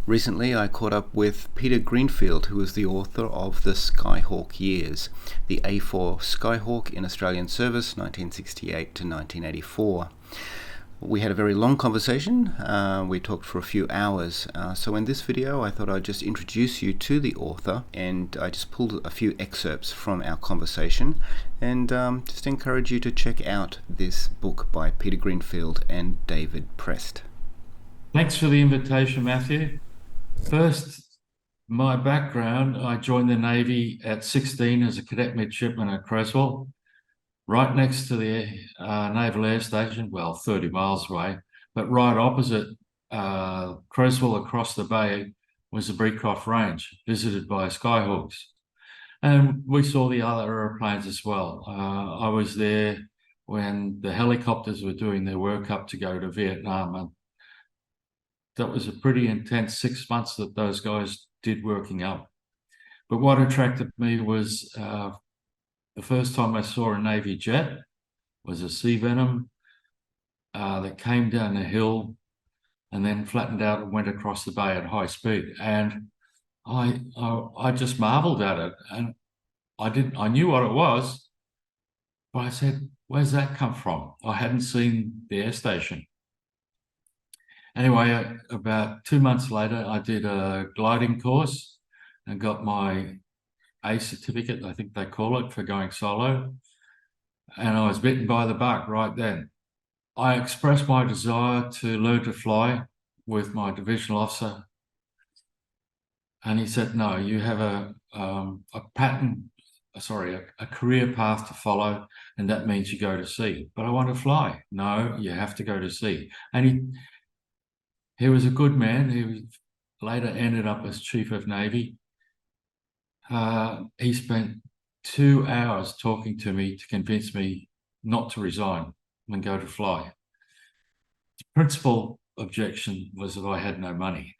Recently, I caught up with Peter Greenfield, who is the author of the Skyhawk Years, the A4 Skyhawk in Australian service, 1968 to 1984. We had a very long conversation. We talked for a few hours. So in this video, I thought I'd just introduce you to the author, and I just pulled a few excerpts from our conversation, and just encourage you to check out this book by Peter Greenfield and David Prest. Thanks for the invitation, Matthew. First, my background, I joined the Navy at 16 as a cadet midshipman at Creswell, right next to the Naval Air Station, well, 30 miles away, but right opposite Creswell across the bay was the Beecroft Range, visited by Skyhawks. And we saw the other aeroplanes as well. I was there when the helicopters were doing their work up to go to Vietnam, and that was a pretty intense 6 months that those guys did working up. But what attracted me was the first time I saw a Navy jet was a Sea Venom that came down the hill and then flattened out and went across the bay at high speed. And I just marveled at it. And I knew what it was, but I said, where's that come from? I hadn't seen the air station. Anyway, about 2 months later, I did a gliding course and got my A certificate, I think they call it, for going solo. And I was bitten by the bug right then. I expressed my desire to learn to fly with my divisional officer. And he said, no, you have a career path to follow, and that means you go to sea. But I want to fly. No, you have to go to sea. And he was a good man. He later ended up as Chief of Navy. He spent 2 hours talking to me to convince me not to resign and go to fly. The principal objection was that I had no money.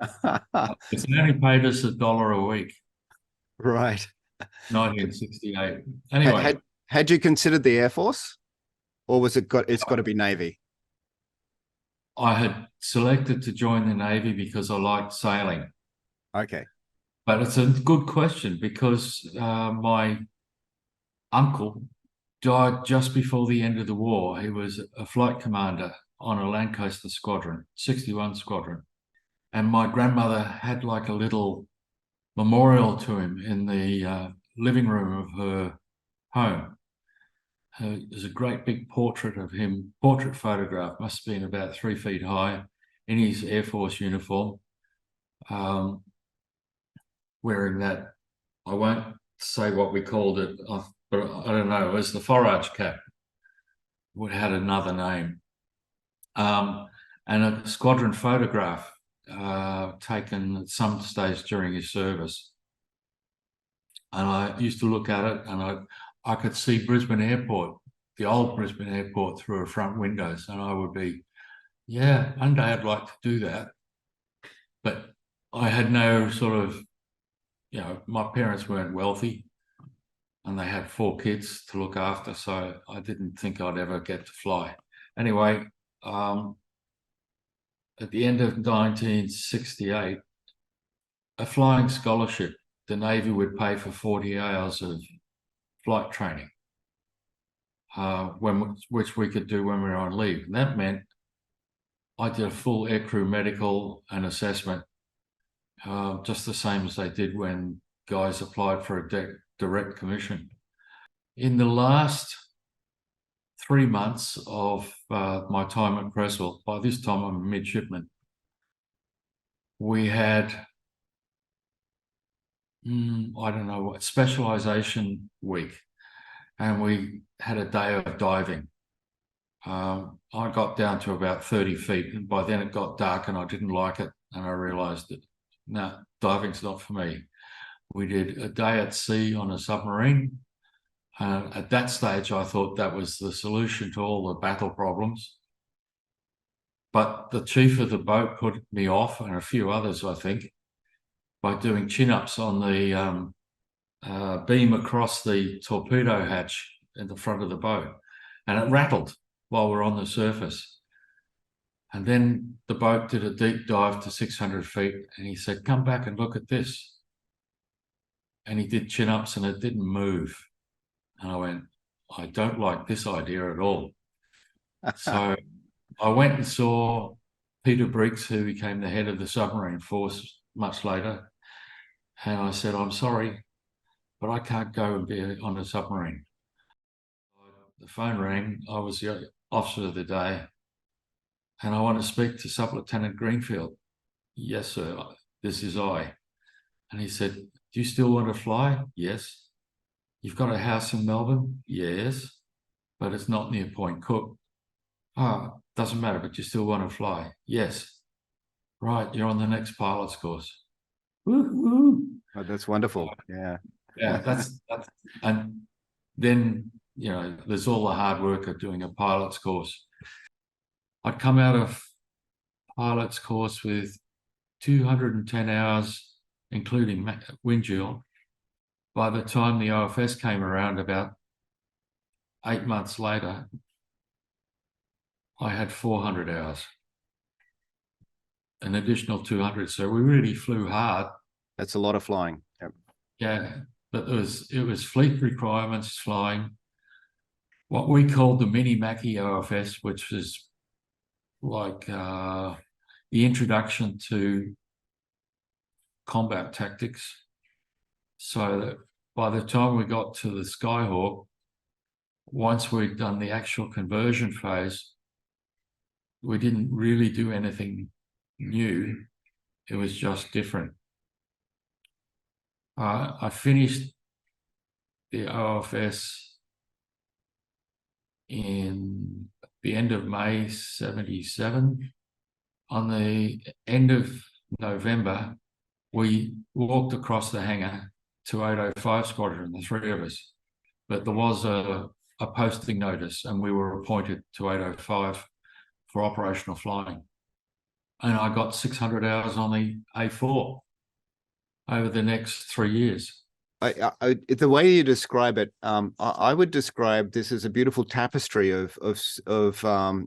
It's only paid us $1 a week. Right. 1968. Anyway. Had you considered the Air Force, or was it's got to be Navy? I had selected to join the Navy because I liked sailing. Okay. But it's a good question because my uncle died just before the end of the war. He was a flight commander on a Lancaster squadron, 61 squadron. And my grandmother had like a little memorial to him in the living room of her home. There's a great big portrait of him, portrait photograph, must have been about 3 feet high, in his Air Force uniform, wearing that, I won't say what we called it, but I don't know, it was the forage cap. It had another name. And a squadron photograph taken at some stage during his service. And I used to look at it, and I could see Brisbane Airport, the old Brisbane Airport, through her front windows, and I would be, yeah, one day I'd like to do that. But I had no sort of, my parents weren't wealthy, and they had 4 kids to look after, so I didn't think I'd ever get to fly. Anyway, at the end of 1968, a flying scholarship, the Navy would pay for 40 hours of flight training, which we could do when we were on leave. And that meant I did a full aircrew medical and assessment, just the same as they did when guys applied for a direct commission. In the last 3 months of my time at Creswell, by this time I'm a midshipman, we had I don't know what, specialization week, and we had a day of diving. I got down to about 30 feet, and by then it got dark and I didn't like it, and I realized that, no, diving's not for me. We did a day at sea on a submarine. At that stage, I thought that was the solution to all the battle problems. But the chief of the boat put me off, and a few others, I think, by doing chin-ups on the beam across the torpedo hatch in the front of the boat. And it rattled while we're on the surface. And then the boat did a deep dive to 600 feet, and he said, "Come back and look at this." And he did chin-ups and it didn't move. And I went, "I don't like this idea at all." So I went and saw Peter Briggs, who became the head of the submarine force much later. And I said, "I'm sorry, but I can't go and be on a submarine." The phone rang. I was the officer of the day, and I want to speak to Sub-Lieutenant Greenfield. "Yes, sir, this is I." And he said, "Do you still want to fly?" "Yes." "You've got a house in Melbourne?" "Yes, but it's not near Point Cook." "Oh, doesn't matter, but you still want to fly?" "Yes." "Right, you're on the next pilot's course." Woo-hoo. Oh, that's wonderful. Yeah. Yeah, that's, and then, there's all the hard work of doing a pilot's course. I'd come out of pilot's course with 210 hours, including wind yield. By the time the OFS came around about 8 months later, I had 400 hours, an additional 200. So we really flew hard. That's a lot of flying. Yep. Yeah, but it was fleet requirements flying what we called the mini Mackie OFS, which was like the introduction to combat tactics. So that by the time we got to the Skyhawk, once we'd done the actual conversion phase, we didn't really do anything new. It was just different. I finished the OFS in the end of May 77. On the end of November, we walked across the hangar to 805 Squadron, the three of us. But there was a posting notice, and we were appointed to 805 for operational flying. And I got 600 hours on the A4 over the next 3 years. The way you describe it, I would describe this as a beautiful tapestry of so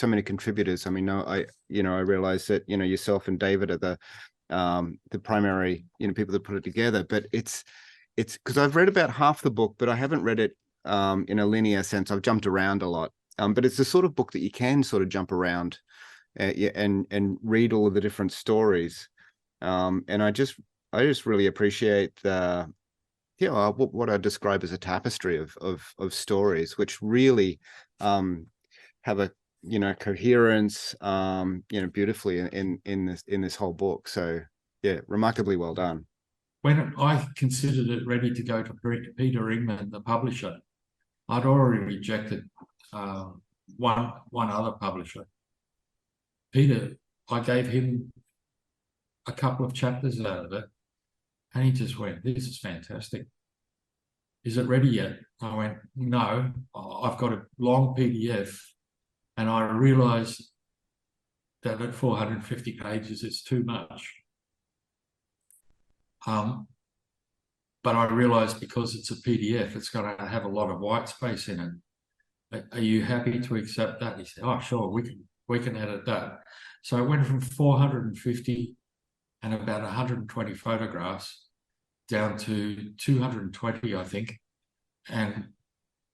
many contributors. I mean, I realize that yourself and David are the primary people that put it together, but it's because I've read about half the book, but I haven't read it in a linear sense. I've jumped around a lot, but it's the sort of book that you can sort of jump around and read all of the different stories, and I just really appreciate what I describe as a tapestry of stories, which really have a coherence beautifully in this whole book. So yeah, remarkably well done. When I considered it ready to go to Peter Ingman, the publisher, I'd already rejected one other publisher. Peter, I gave him a couple of chapters out of it, and he just went, "This is fantastic. Is it ready yet?" I went, "No, I've got a long PDF, and I realized that at 450 pages, it's too much. But I realized because it's a PDF, it's going to have a lot of white space in it. Are you happy to accept that?" He said, "Oh, sure, we can edit that." So I went from 450 and about 120 photographs down to 220, I think, and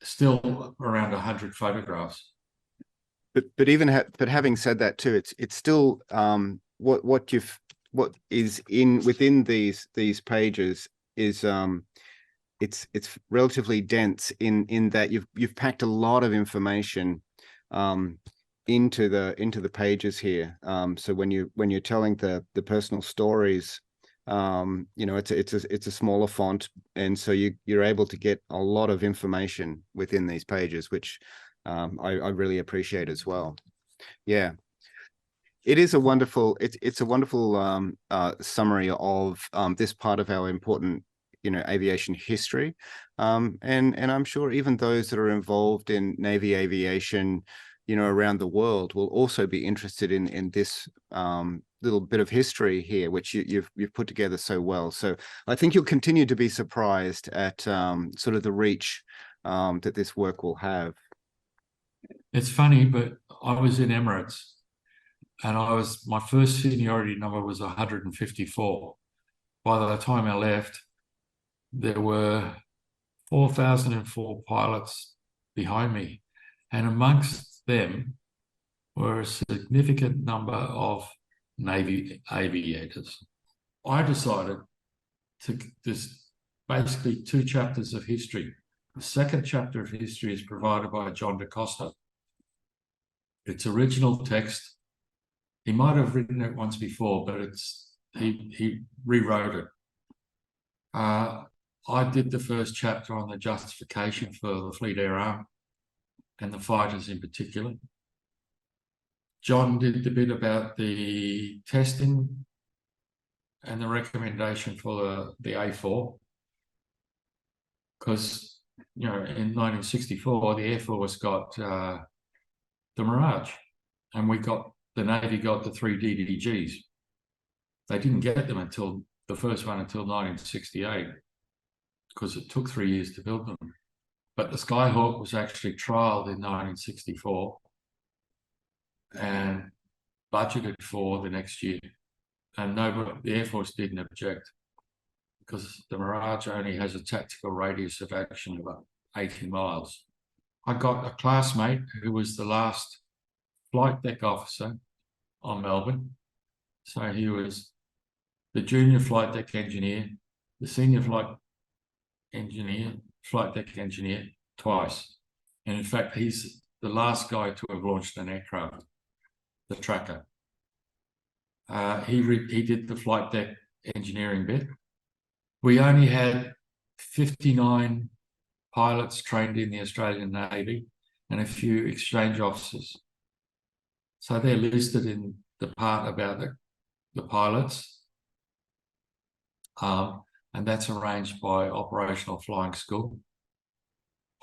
still around 100 photographs. But having said that too, it's still what is within these pages is it's relatively dense in that you've packed a lot of information into the pages here. So when you're telling the personal stories, it's a smaller font, and so you're able to get a lot of information within these pages, which I really appreciate as well. Yeah, it is a wonderful summary of this part of our important aviation history, and I'm sure even those that are involved in Navy aviation around the world will also be interested in this little bit of history here, which you've put together so well. So I think you'll continue to be surprised at sort of the reach that this work will have. It's funny, but I was in Emirates and my first seniority number was 154. By the time I left, there were 4,004 pilots behind me, and amongst them were a significant number of Navy aviators. I decided to there's basically two chapters of history. The second chapter of history is provided by John DaCosta. It's original text. He might have written it once before, but he rewrote it. I did the first chapter on the justification for the Fleet Air Arm and the fighters in particular. John did the bit about the testing and the recommendation for the A4, because, in 1964, the Air Force got the Mirage, and the Navy got the 3 DDGs. They didn't get them the first one until 1968, because it took 3 years to build them. But the Skyhawk was actually trialled in 1964 and budgeted for the next year. And the Air Force didn't object, because the Mirage only has a tactical radius of action of about 80 miles. I got a classmate who was the last flight deck officer on Melbourne. So he was the junior flight deck engineer, the senior flight deck engineer twice. And in fact, he's the last guy to have launched an aircraft, the Tracker. He did the flight deck engineering bit. We only had 59 pilots trained in the Australian Navy and a few exchange officers. So they're listed in the part about the pilots. And that's arranged by Operational Flying School.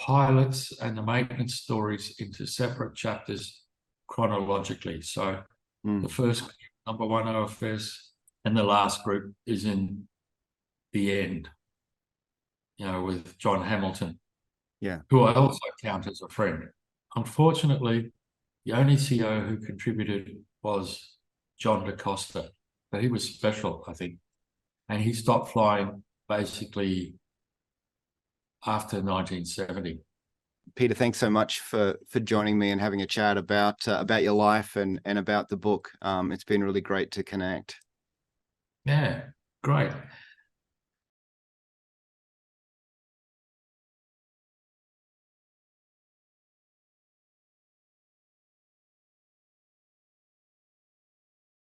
Pilots and the maintenance stories into separate chapters chronologically. So the first number 1 OFS and the last group is in the end, with John Hamilton, who I also count as a friend. Unfortunately, the only CO who contributed was John DaCosta, but he was special, I think. And he stopped flying basically after 1970. Peter, thanks so much for joining me and having a chat about your life and about the book. It's been really great to connect. Yeah, great.